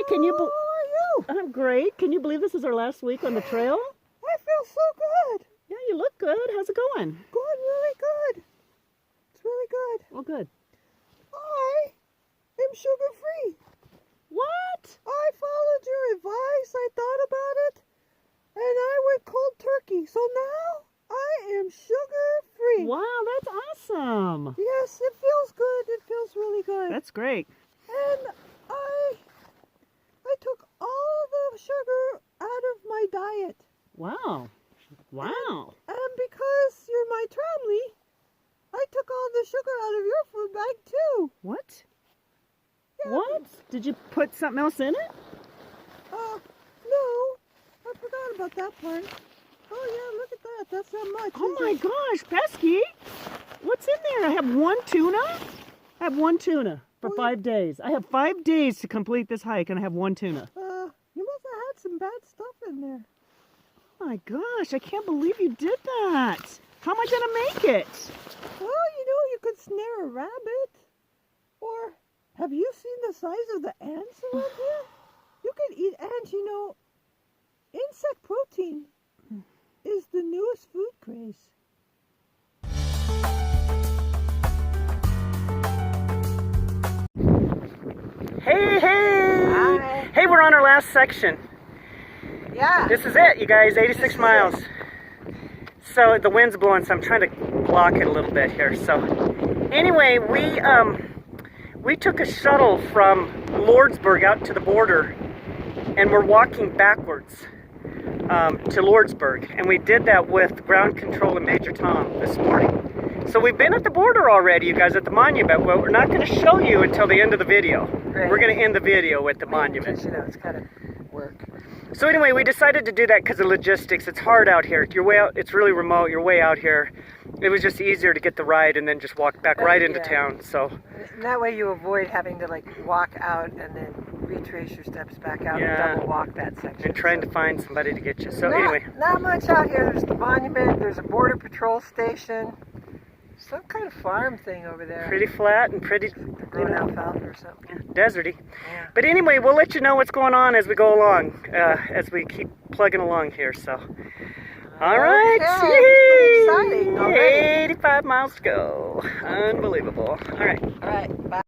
can you... How are you? I'm great. Can you believe this is our last week on the trail? I feel so good. Yeah, you look good. How's it going? Good, really good. It's really good. Oh, good. I am sugar-free. What? I followed your advice. I thought about it. And I went cold turkey. So now I am sugar-free. Wow, that's awesome. Yes, it feels good. It feels really good. That's great. And I took all the sugar out of my diet. Wow. Wow. And because you're my family, I took all the sugar out of your food bag too. What? Yeah. What? Did you put something else in it? No. I forgot about that part. Oh yeah, look at that. That's not much. Oh my gosh, Pesky. What's in there? I have one tuna. I have one tuna for 5 days. I have 5 days to complete this hike and I have one tuna. You must have had some bad stuff in there. Oh my gosh, I can't believe you did that. How am I going to make it? Well, you could snare a rabbit. Or have you seen the size of the ants around here? You can eat ants, Insect protein is the newest food craze. Hey, hey! Hi. Hey, we're on our last section. Yeah. This is it, you guys, 86 miles. So the wind's blowing, so I'm trying to block it a little bit here. So anyway, we took a shuttle from Lordsburg out to the border, and we're walking backwards to Lordsburg. And we did that with ground control and Major Tom this morning. So we've been at the border already, you guys, at the monument. Well, we're not going to show you until the end of the video. Right. We're going to end the video with the monument. It's kind of work. So anyway, we decided to do that because of logistics. It's hard out here. You're way out. It's really remote. You're way out here. It was just easier to get the ride and then just walk back right into town. So that way you avoid having to walk out and then retrace your steps back out and double walk that section. And trying to find somebody to get you. So anyway, not much out here. There's the monument. There's a border patrol station. Some kind of farm thing over there. Pretty flat and pretty growing alfalfa or something. Deserty. Yeah. But anyway, we'll let you know what's going on as we go along, as we keep plugging along here. So, all right. Okay, pretty exciting already. 85 miles to go. Unbelievable. All right. All right. Bye.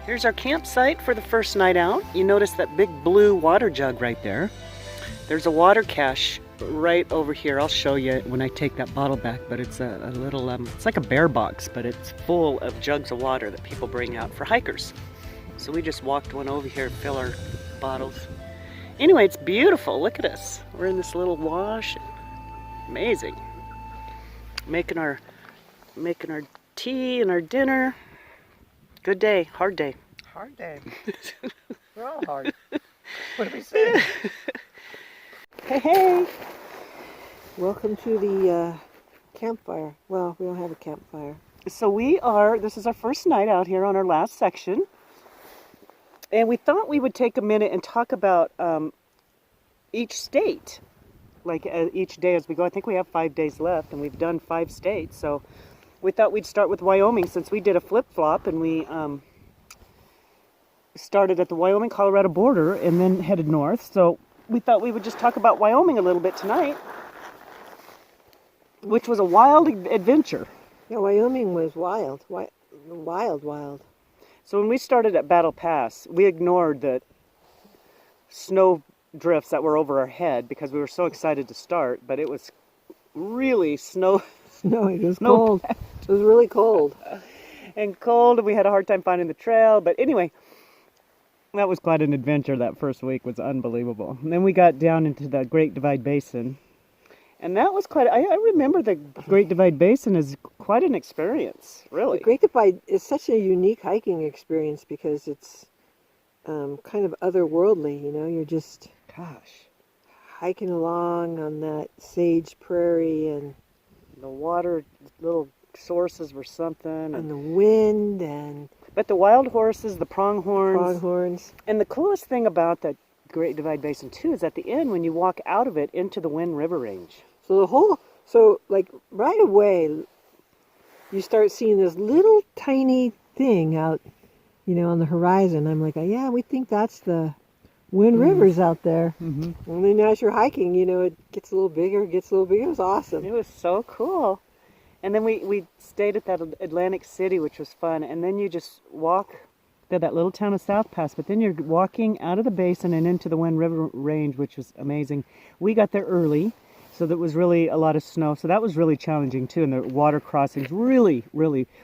Here's our campsite for the first night out. You notice that big blue water jug right there. There's a water cache right over here. I'll show you when I take that bottle back, but it's a little, it's like a bear box, but it's full of jugs of water that people bring out for hikers. So we just walked one over here to fill our bottles. Anyway, it's beautiful. Look at us. We're in this little wash. Amazing. Making our tea and our dinner. Good day, hard day. Hard day. We're all hard. What do we say? Hey, hey! Welcome to the campfire. Well, we don't have a campfire. So this is our first night out here on our last section. And we thought we would take a minute and talk about each state. Like each day as we go. I think we have 5 days left and we've done 5 states. So we thought we'd start with Wyoming since we did a flip-flop and we started at the Wyoming-Colorado border and then headed north. So we thought we would just talk about Wyoming a little bit tonight, which was a wild adventure. Yeah, Wyoming was wild. Wild. So when we started at Battle Pass, we ignored the snow drifts that were over our head because we were so excited to start, but it was really snow. Snowing. It was Snow cold. It was really cold. And cold, and we had a hard time finding the trail. But anyway, that was quite an adventure. That first week was unbelievable. And then we got down into the Great Divide Basin, and that was quite. I remember the Great Divide Basin as quite an experience, really. The Great Divide is such a unique hiking experience because it's kind of otherworldly. You know, you're just hiking along on that sage prairie, and the water, little sources were something, and the wind, and but the wild horses, the pronghorns. pronghorns. And the coolest thing about the Great Divide Basin too is at the end when you walk out of it into the Wind River Range. So like right away, you start seeing this little tiny thing out, you know, on the horizon. I'm like, yeah, we think that's the Wind River's out there. And then as you're hiking, you know, it gets a little bigger, It was awesome. It was so cool. And then we stayed at that Atlantic City, which was fun. And then you just walk to that little town of South Pass, but then you're walking out of the basin and into the Wind River Range, which was amazing. We got there early, so there was really a lot of snow. So that was really challenging too. And the water crossings, really,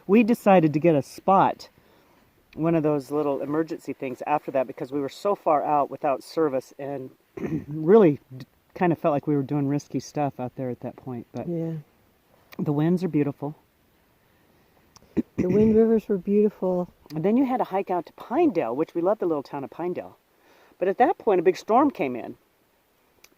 we decided to get a spot, one of those little emergency things after that, because we were so far out without service and really kind of felt like we were doing risky stuff out there at that point. But yeah, the winds are beautiful. The Wind Rivers were beautiful. And then you had to hike out to Pinedale, which we love the little town of Pinedale. But at that point, a big storm came in.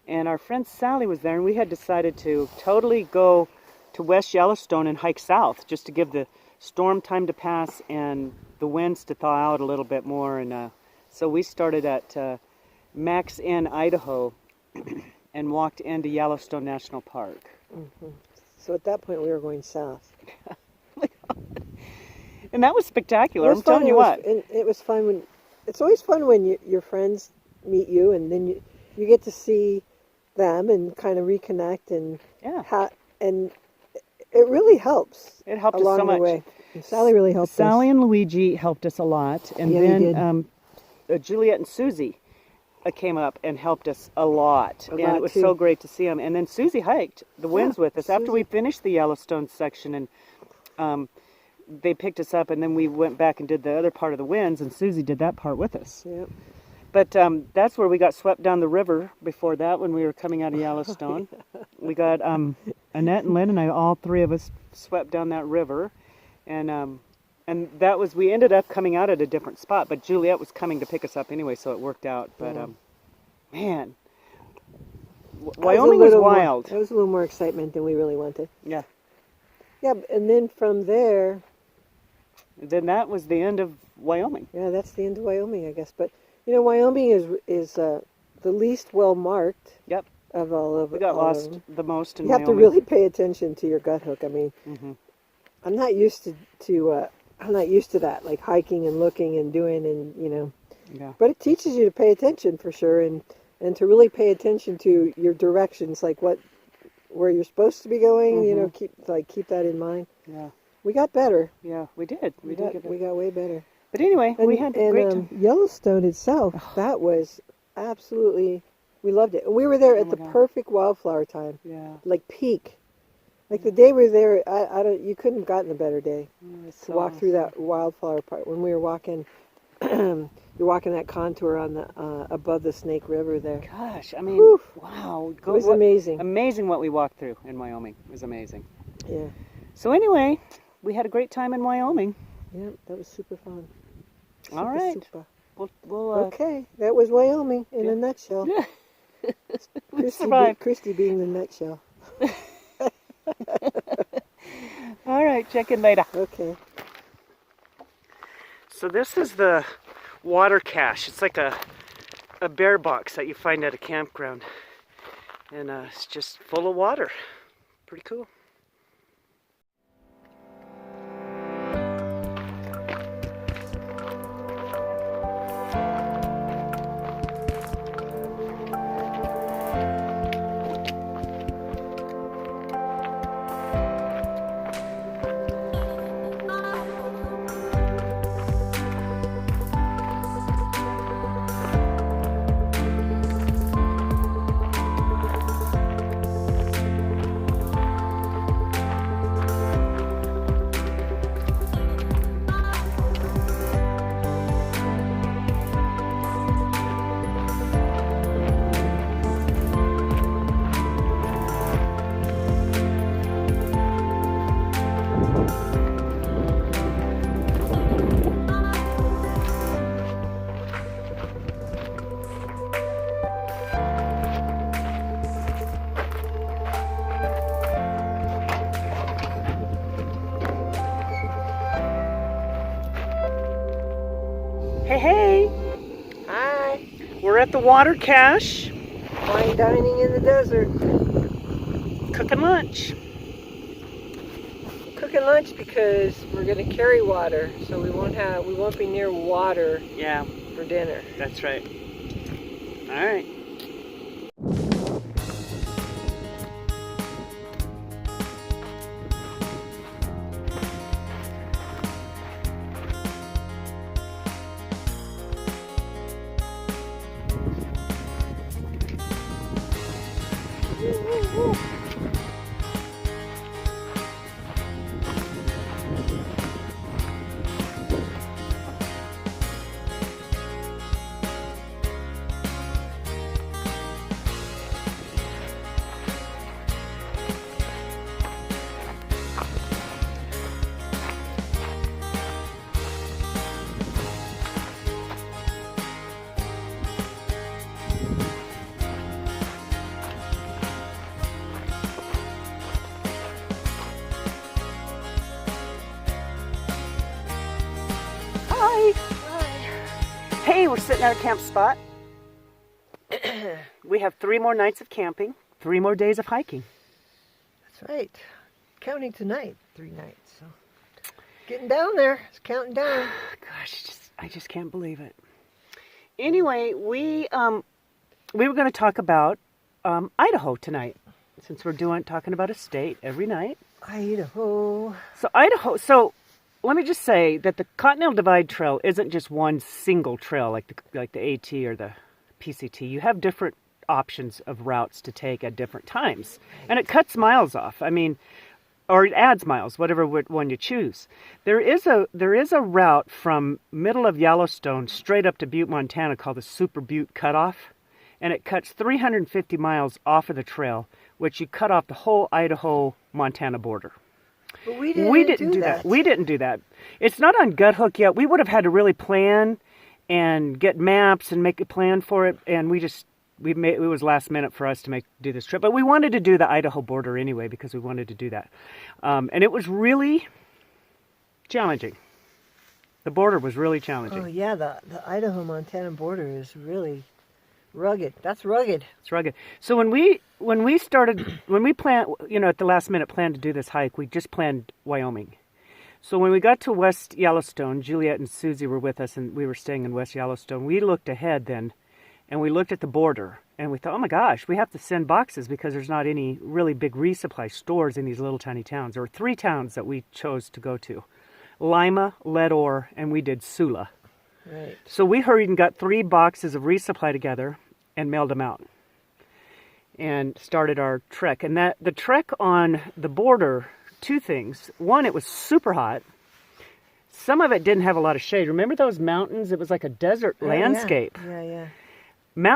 And our friend Sally was there, and we had decided to totally go to West Yellowstone and hike south, just to give the storm time to pass and the winds to thaw out a little bit more. And so we started at Max Inn, Idaho, and walked into Yellowstone National Park. So at that point, we were going south. And that was spectacular. I'm telling you what. It was fun when. It's always fun when your friends meet you, and then you get to see them and kind of reconnect, and and it really helps. It helped along us so the much. way. And Sally really helped us. Sally and Luigi helped us a lot, and Yeah, then Juliet and Susie came up and helped us a lot. And it was so great to see them. And then Susie hiked the winds with us after we finished the Yellowstone section, and they picked us up, and then we went back and did the other part of the winds, and Susie did that part with us. Yep. But that's where we got swept down the river before that when we were coming out of Yellowstone. We got Annette and Lynn and I, all three of us, swept down that river. And that was, we ended up coming out at a different spot, but Juliet was coming to pick us up anyway, so it worked out. But man, Wyoming was wild. That was a little more excitement than we really wanted. Yeah. Yeah, and then from there... Then that was the end of Wyoming. Yeah, that's the end of Wyoming, I guess. But, you know, Wyoming is the least well-marked of all of them. We got lost the most in Wyoming. You have to really pay attention to your gut hook. I mean, I'm not used to that, like hiking and looking and doing and, you know. Yeah. But it teaches you to pay attention for sure, and to really pay attention to your directions, like where you're supposed to be going, you know, keep that in mind. Yeah. We got better. Yeah, we did. We got way better. But anyway, we had a great time. Yellowstone itself, that was absolutely, we loved it. And we were there at the perfect wildflower time. Yeah. Like peak. Like the day we were there, you couldn't have gotten a better day to walk through that wildflower part. When we were walking, you're walking that contour on the above the Snake River there. Gosh, I mean, wow. It was amazing. Amazing what we walked through in Wyoming. It was amazing. Yeah. So anyway, we had a great time in Wyoming. Yeah, that was super fun. All right. Super. We'll okay, that was Wyoming in a nutshell. Christy being the nutshell. All right, check in later. Okay. So this is the water cache. It's like a bear box that you find at a campground. And it's just full of water. Pretty cool. hey. Hi. We're at the water cache, Fine dining in the desert. cooking lunch. Cooking lunch because we're gonna carry water, so we won't be near water Yeah, for dinner. that's right. All right. Hi. Hey, we're sitting at a camp spot. We have 3 more nights of camping, 3 more days of hiking. That's right. Counting tonight, 3 nights. So getting down there. It's counting down. Gosh, I just can't believe it. Anyway, we were going to talk about Idaho tonight, since we're talking about a state every night. Idaho. So Idaho. So let me just say that the Continental Divide Trail isn't just one single trail like the AT or the PCT. You have different options of routes to take at different times, and it cuts miles off. I mean, or it adds miles, whatever one you choose. There is a route from middle of Yellowstone straight up to Butte, Montana, called the Super Butte Cutoff, and it cuts 350 miles off of the trail, which you cut off the whole Idaho-Montana border. But we didn't do that. We didn't do that. It's not on Gut Hook yet. We would have had to really plan and get maps and make a plan for it, and it was last minute for us to do this trip. But we wanted to do the Idaho border anyway because we wanted to do that. And it was really challenging. The border was really challenging. Oh yeah, the Idaho-Montana border is really rugged. That's rugged. It's rugged. So when we planned, at the last minute planned to do this hike, we just planned Wyoming. So when we got to West Yellowstone, Juliet and Susie were with us, and we were staying in West Yellowstone. We looked ahead then, and we looked at the border, and we thought, oh my gosh, we have to send boxes because there's not any really big resupply stores in these little tiny towns. There were 3 towns that we chose to go to: Lima, Leadore, and we did Sula. Right. So we hurried and got 3 boxes of resupply together and mailed them out and started our trek. And the trek on the border, 2 things. One, it was super hot. Some of it didn't have a lot of shade. Remember those mountains? It was like a desert landscape. Yeah.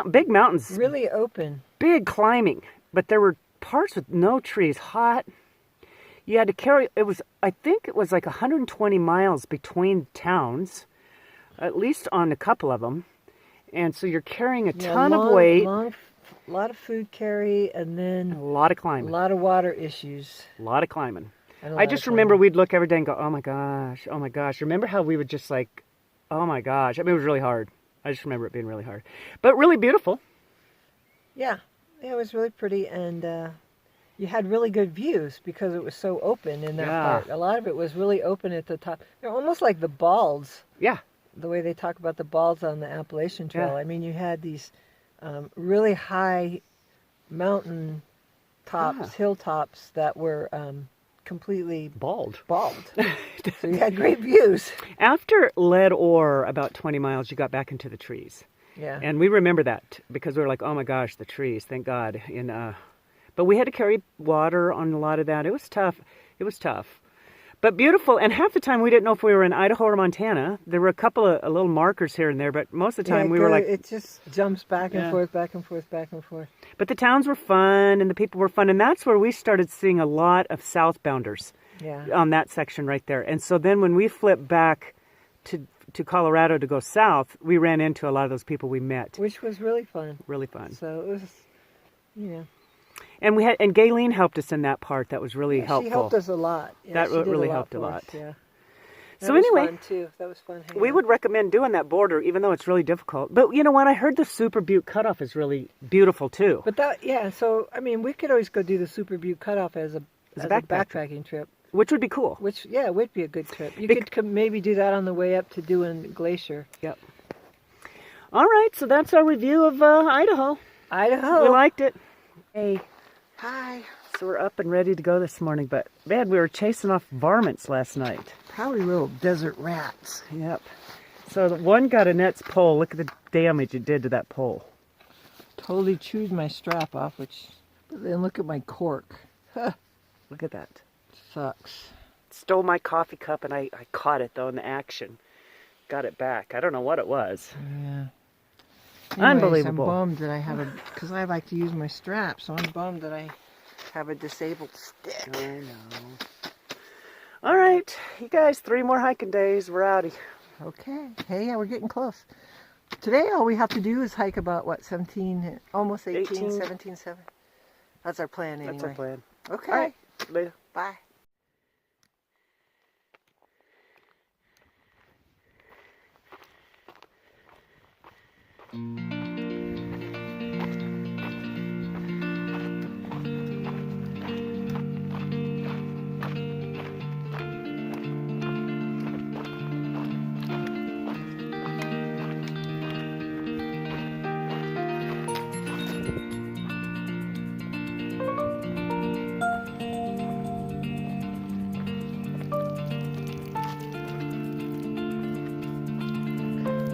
Big mountains. Really open. Big climbing. But there were parts with no trees, hot. You had to carry, I think it was like 120 miles between towns, at least on a couple of them. And so you're carrying a ton of weight. A lot of food carry, and then a lot of climbing. A lot of water issues. A lot of climbing. I just remember we'd look every day and go, oh my gosh, oh my gosh. Remember how we would just like, oh my gosh. I mean, it was really hard. I just remember it being really hard. But really beautiful. Yeah, it was really pretty, and you had really good views because it was so open in that part. A lot of it was really open at the top. They're almost like the balds. Yeah. The way they talk about the balds on the Appalachian Trail. Yeah. I mean, you had these really high mountain tops, hilltops that were completely bald. So you had great views. After Leadore, about 20 miles, you got back into the trees. Yeah. And we remember that because we were like, oh my gosh, the trees, thank God. But we had to carry water on a lot of that. It was tough. But beautiful. And half the time we didn't know if we were in Idaho or Montana. There were a couple of little markers here and there, but most of the time we were like... It just jumps back and forth, back and forth, back and forth. But the towns were fun and the people were fun. And that's where we started seeing a lot of southbounders on that section right there. And so then when we flipped back to Colorado to go south, we ran into a lot of those people we met. Which was really fun. Really fun. So it was, And Gayleen helped us in that part. That was really helpful. She helped us a lot. Yeah, that really helped a lot. Yeah. So anyway, fun too. That was fun. We would recommend doing that border, even though it's really difficult. But you know what? I heard the Super Butte Cutoff is really beautiful too. But so I mean, we could always go do the Super Butte Cutoff as a backpacking trip. Which would be cool. Which, it would be a good trip. You could maybe do that on the way up to doing Glacier. Yep. All right, so that's our review of Idaho. Idaho. We liked it. Hey. Hi. So we're up and ready to go this morning, but man, we were chasing off varmints last night. Probably little desert rats. Yep. So the one got Annette's pole. Look at the damage it did to that pole. Totally chewed my strap off, but then look at my cork. Look at that. Sucks. Stole my coffee cup and I caught it though in the action. Got it back. I don't know what it was. Yeah. Anyways, Unbelievable. I'm bummed that I have because I like to use my strap, so I'm bummed that I have a disabled stick. I know. All right, you guys, 3 more hiking days. We're outie. Okay. Hey, yeah, we're getting close. Today, all we have to do is hike about, what, 17, almost 18, 17, 7. That's our plan anyway. That's our plan. Okay. All right, later. Bye.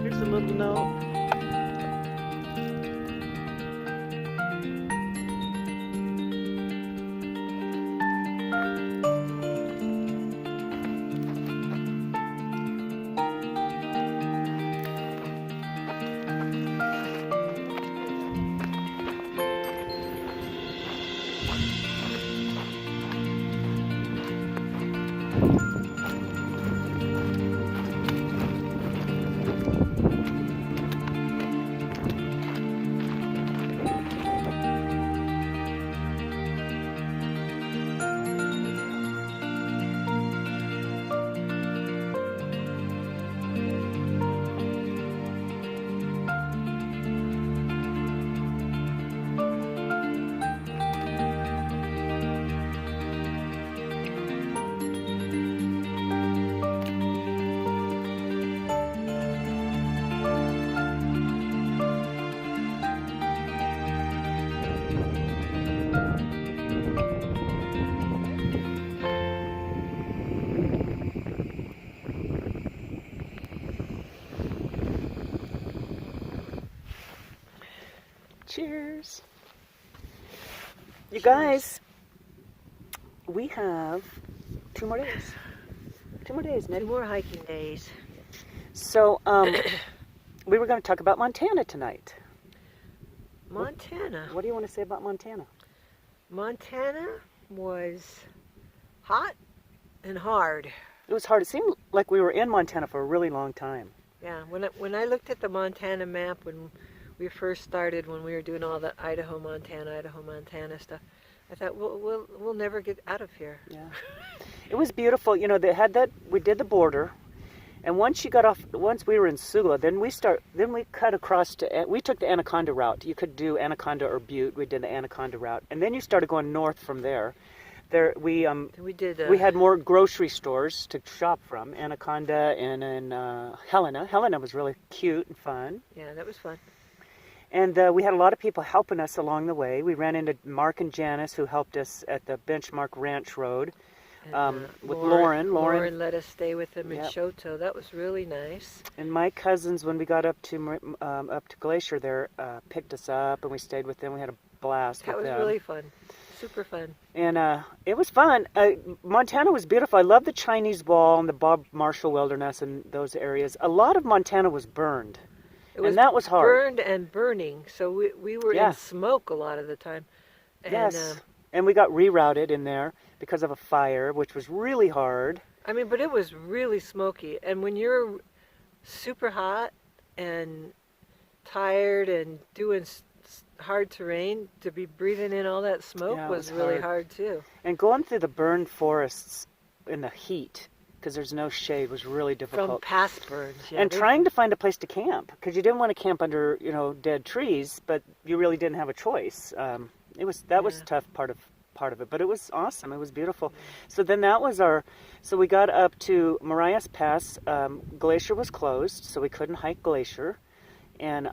Here's a little note. Cheers. You guys, we have 2 more days. 2 more days, Ned. 2 more hiking days. So, we were going to talk about Montana tonight. Montana. What do you want to say about Montana? Montana was hot and hard. It was hard. It seemed like we were in Montana for a really long time. Yeah, when I looked at the Montana map when we first started, when we were doing all the Idaho, Montana stuff, I thought we'll never get out of here. Yeah, it was beautiful. You know, they had that. We did the border, and once we were in Sula, then we cut across to. We took the Anaconda route. You could do Anaconda or Butte. We did the Anaconda route, and then you started going north from there. We had more grocery stores to shop from. Anaconda and Helena. Helena was really cute and fun. Yeah, that was fun. And we had a lot of people helping us along the way. We ran into Mark and Janice, who helped us at the Benchmark Ranch Road with Lauren. Lauren let us stay with them in Shoto. That was really nice. And my cousins, when we got up to Glacier there, picked us up, and we stayed with them. We had a blast with them. That was really fun. Super fun. And it was fun. Montana was beautiful. I love the Chinese Wall and the Bob Marshall Wilderness and those areas. A lot of Montana was burned. And that was hard. Burned and burning, so we were in smoke a lot of the time. And, yes, and we got rerouted in there because of a fire, which was really hard. I mean, but it was really smoky. And when you're super hot and tired and doing hard terrain, to be breathing in all that smoke was really hard too. And going through the burned forests in the heat because there's no shade was really difficult. From past burns. Yeah, And trying to find a place to camp, because you didn't want to camp under, dead trees, but you really didn't have a choice. That was a tough part of it, but it was awesome. It was beautiful. So then so we got up to Marias Pass. Glacier was closed, so we couldn't hike Glacier. And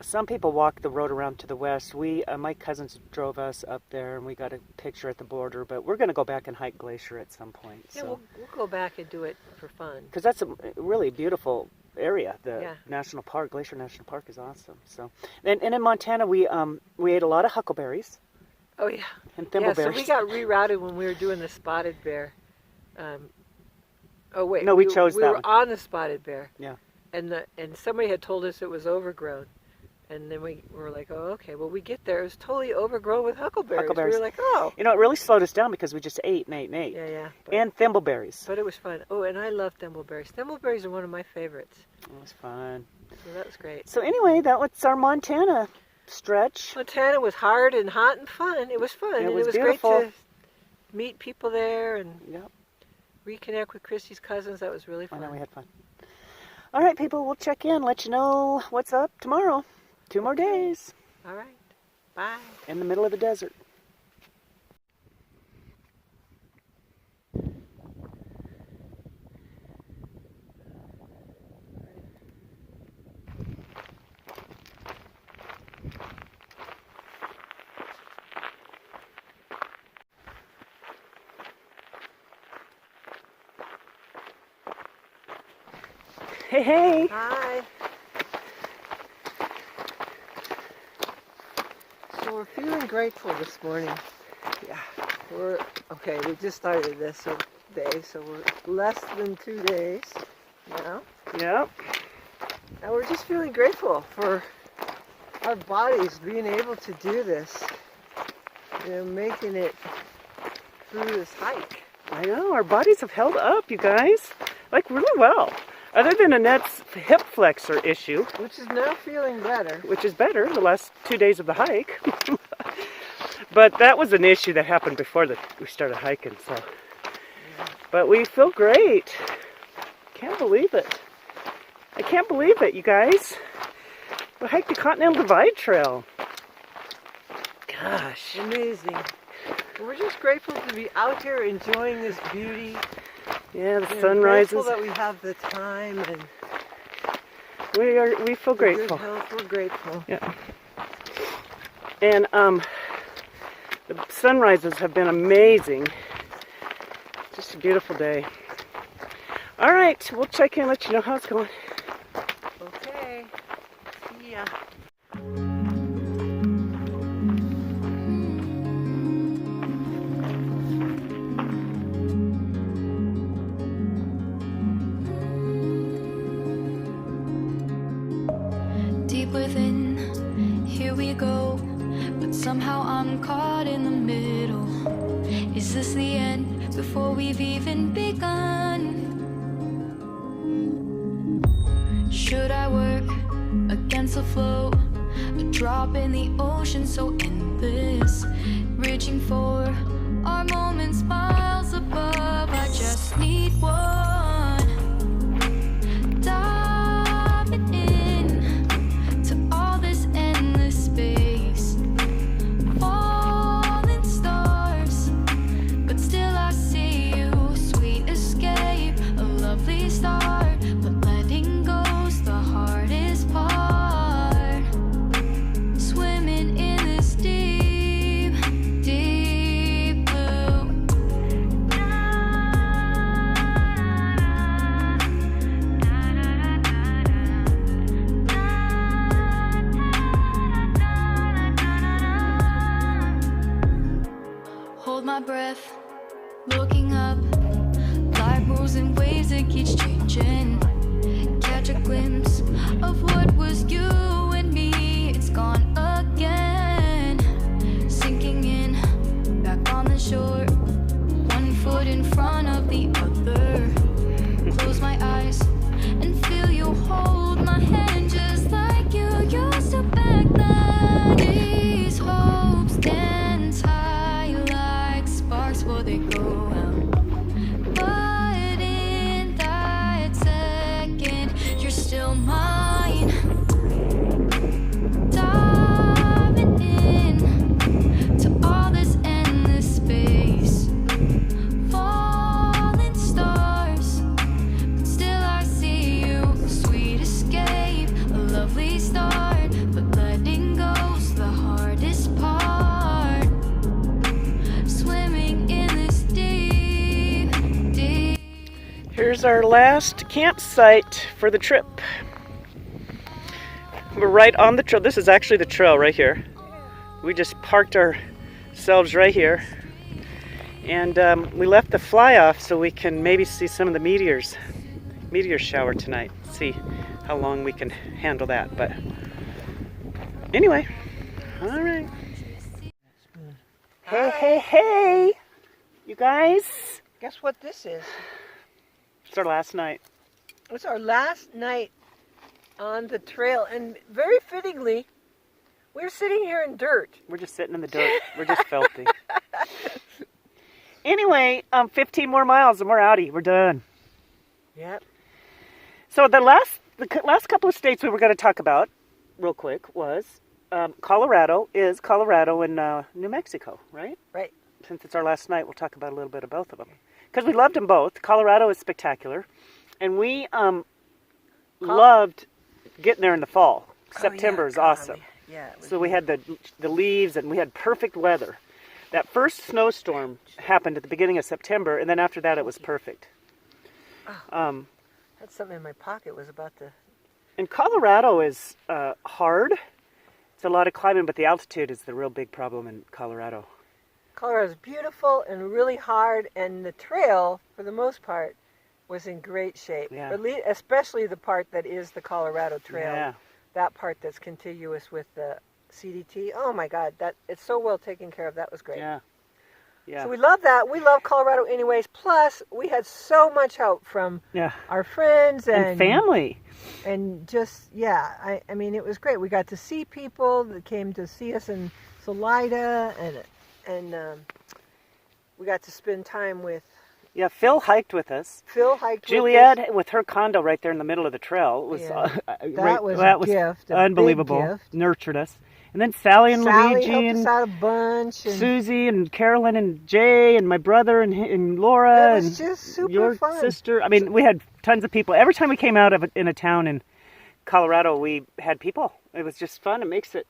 some people walked the road around to the west. My cousins drove us up there, and we got a picture at the border, but we're going to go back and hike Glacier at some point. Yeah, so. we'll go back and do it for fun. Because that's a really beautiful area. The Yeah. National Park, Glacier National Park, is awesome. So, and in Montana, we ate a lot of huckleberries. Oh, yeah. And Yeah, thimbleberries. so we got rerouted when we were doing the spotted bear. Oh, wait. No, we chose we that were one. on the spotted bear. Yeah. And somebody had told us it was overgrown. And then we were like, oh, okay. Well, we get there. It was totally overgrown with huckleberries. Huckleberries. We were like, oh. It really slowed us down because we just ate and ate and ate. Yeah, yeah. And thimbleberries. But it was fun. Oh, and I love thimbleberries. Thimbleberries are one of my favorites. It was fun. So that was great. So anyway, that was our Montana stretch. Montana was hard and hot and fun. It was fun. It was beautiful. great to meet people there and Yep. reconnect with Christy's cousins. That was really I fun. know we had fun. All right, people, we'll check in, let you know what's up tomorrow. 2 more days All right. Bye. in the middle of the desert. Hey, hey. Hi. So we're feeling grateful this morning. Yeah. We just started this day, so we're less than 2 days now. Yep. And we're just feeling grateful for our bodies being able to do this. Making it through this hike. I know, our bodies have held up, you guys. Like, really well. Other than Annette's hip flexor issue. Which is now feeling better. Which is better the last 2 days of the hike. But that was an issue that happened before we started hiking, so. But we feel great. Can't believe it. I can't believe it, you guys. We hiked the Continental Divide Trail. Gosh. Amazing. We're just grateful to be out here enjoying this beauty. Yeah, the sun rises. Grateful that we have the time and we feel grateful. Good health. We're grateful. Yeah. And the sunrises have been amazing. Just a beautiful day. All right, we'll check in, let you know how it's going. Okay. See ya. Within, here we go, but somehow I'm caught in the middle. Is this the end before we've even begun? Should I work against the flow, a drop in the ocean so endless, reaching for our moments miles above? I just need one. Breath, looking up, light moves in waves that keeps changing. Catch a glimpse of what was you and me. It's gone again, sinking in, back on the shore, 1 foot in front of the other. Close my eyes and feel you hold my hand just like you used to back then. These hopes dance high, will they go out? But Here's our last campsite for the trip. We're right on the trail. This is actually the trail right here. We just parked ourselves right here. And we left the fly off so we can maybe see some of the meteor shower tonight. See how long we can handle that. But anyway, all right. Hey, hey, hey, you guys. Guess what this is? It's our last night. It's our last night on the trail, and very fittingly, we're sitting here in dirt. We're just sitting in the dirt. We're just filthy. Anyway, 15 more miles and we're outie. We're done. Yep. So the last couple of states we were going to talk about, real quick, was Colorado and New Mexico, right? Right. Since it's our last night, we'll talk about a little bit of both of them. Because we loved them both. Colorado is spectacular. And we loved getting there in the fall. September is awesome. So we had the leaves and we had perfect weather. That first snowstorm happened at the beginning of September, and then after that it was perfect. That's something in my pocket was about to... And Colorado is hard. It's a lot of climbing, but the altitude is the real big problem in Colorado. Colorado's beautiful and really hard, and the trail, for the most part, was in great shape. Yeah. Especially the part that is the Colorado Trail. Yeah. That part that's contiguous with the CDT. Oh my God, it's so well taken care of. That was great. Yeah. Yeah. So we love that. We love Colorado anyways. Plus, we had so much help from our friends and family. And just, I mean, it was great. We got to see people that came to see us in Salida, and we got to spend time with... Yeah, Phil hiked with us. Juliet with her condo right there in the middle of the trail. That was a gift. Unbelievable. Gift. Nurtured us. And then Sally and Luigi helped us out a bunch, and Susie and Carolyn and Jay and my brother and Laura. It was just super your fun. Sister. I mean, we had tons of people. Every time we came out in a town in Colorado, we had people. It was just fun. It makes it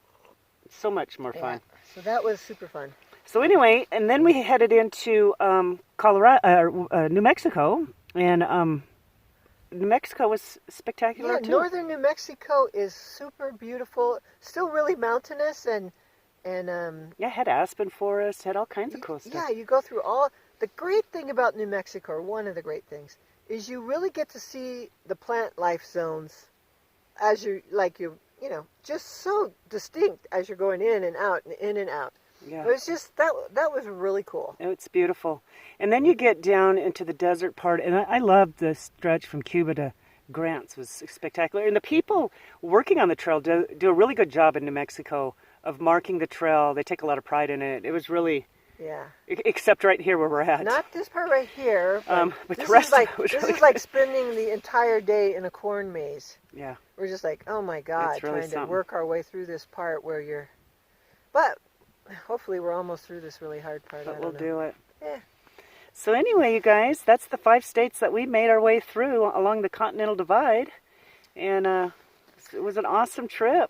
so much more fun. So that was super fun. So anyway, and then we headed into New Mexico, and New Mexico was spectacular too. Northern New Mexico is super beautiful, still really mountainous, and had aspen forest, had all kinds of cool stuff. Yeah, you go through the great thing about New Mexico, or one of the great things, is you really get to see the plant life zones as just so distinct as you're going in and out and in and out. Yeah. It was just, that was really cool. It's beautiful. And then you get down into the desert part, and I loved the stretch from Cuba to Grants. Was spectacular. And the people working on the trail do a really good job in New Mexico of marking the trail. They take a lot of pride in it. It was really... Yeah. Except right here where we're at. Not this part right here, but the rest is like spending the entire day in a corn maze. Yeah. We're just like, oh my God, really trying to work our way through this part where you're... But... hopefully we're almost through this really hard part. But we'll do it. Yeah. So anyway, you guys, that's the 5 states that we made our way through along the Continental Divide. And it was an awesome trip.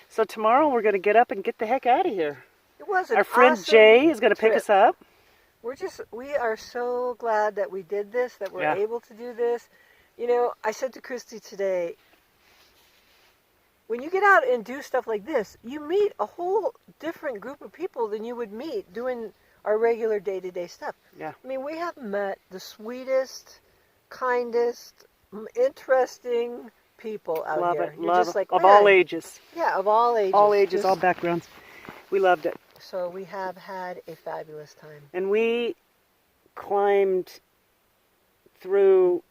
So tomorrow we're going to get up and get the heck out of here. It was an Our friend awesome Jay is going to pick us up. We are so glad that we did this, that we're able to do this. You know, I said to Christy today, when you get out and do stuff like this, you meet a whole different group of people than you would meet doing our regular day-to-day stuff. Yeah. I mean, we have met the sweetest, kindest, interesting people out love here. It, You're love just it. like, Of all ages. Yeah, of all ages. All ages, all backgrounds. We loved it. So we have had a fabulous time. And we climbed through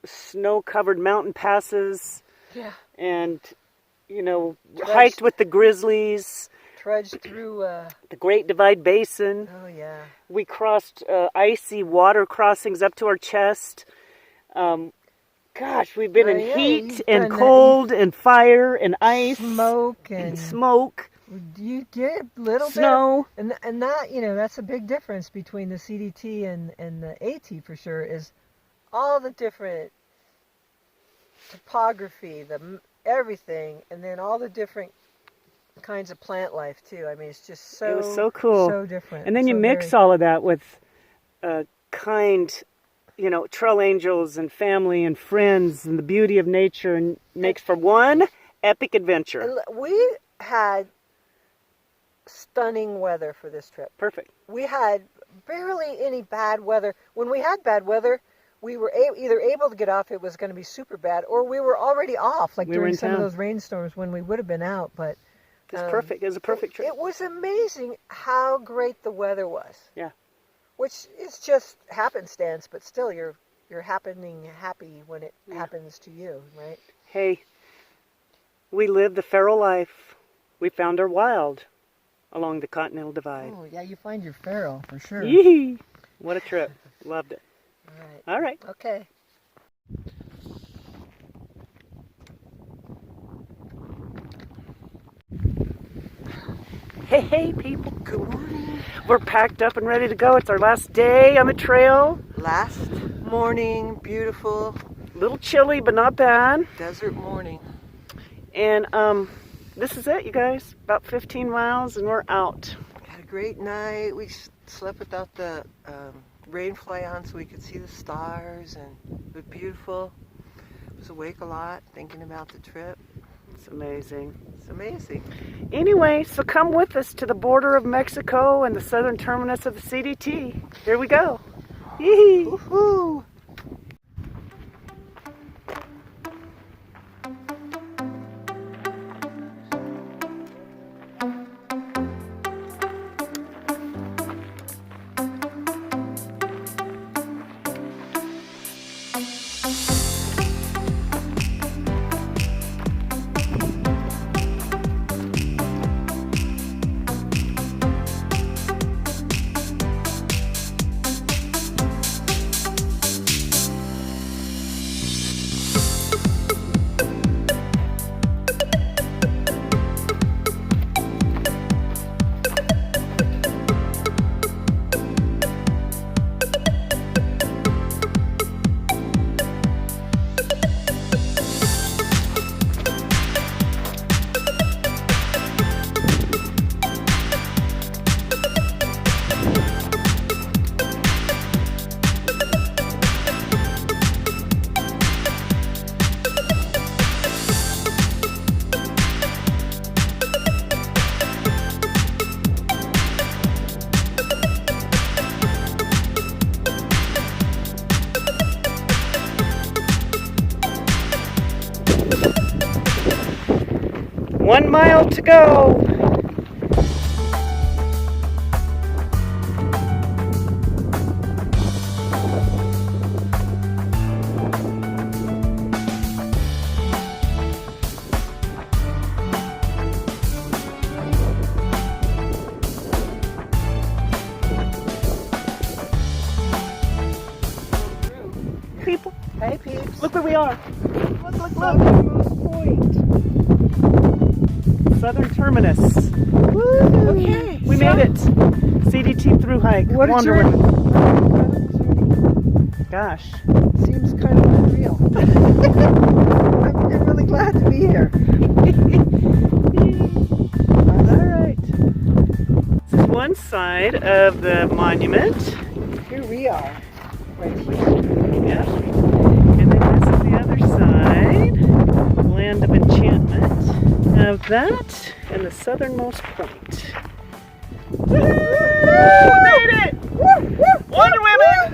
snow-covered mountain passes. Yeah. And... hiked with the grizzlies. Trudged through... the Great Divide Basin. Oh, yeah. We crossed icy water crossings up to our chest. Gosh, we've been in heat and cold and fire and ice. Smoke. You get a little snow. And that, that's a big difference between the CDT and the AT for sure, is all the different topography, everything, and then all the different kinds of plant life too. I mean, it's just so... It was so cool. So different. And then you mix all of that with kind you know, trail angels and family and friends and the beauty of nature, and makes for one epic adventure. And we had stunning weather for this trip. Perfect. We had barely any bad weather. When we had bad weather, we were either able to get off, it was going to be super bad, or we were already off, like during some of those rainstorms when we would have been out. But it's perfect. It was a perfect trip. It was amazing how great the weather was. Yeah. Which is just happenstance, but still you're happy when it happens to you, right? Hey, we lived the feral life. We found our wild along the Continental Divide. Oh, yeah, you find your feral, for sure. Yee! What a trip. Loved it. All right. Okay. Hey, people. Good morning. We're packed up and ready to go. It's our last day on the trail. Last morning, beautiful. A little chilly, but not bad. Desert morning. And this is it, you guys. About 15 miles and we're out. Had a great night. We slept without the rain fly on so we could see the stars, and it was beautiful. I was awake a lot thinking about the trip. It's amazing. It's amazing. Anyway, so come with us to the border of Mexico and the southern terminus of the CDT. Here we go. Yee! Woohoo! One mile to go. People, Hey, peeps. look where we are. Look. Southernmost point. Southern terminus. Woo! Okay. We made it. CDT through hike. What a Wanderland. journey. Gosh. Seems kind of unreal. I'm really glad to be here. All right. This is one side of the monument. Here we are. Right here. Yeah. And then this is the other side. Land of enchantment of that and the southernmost point. Woo! We made it! Wonder Women!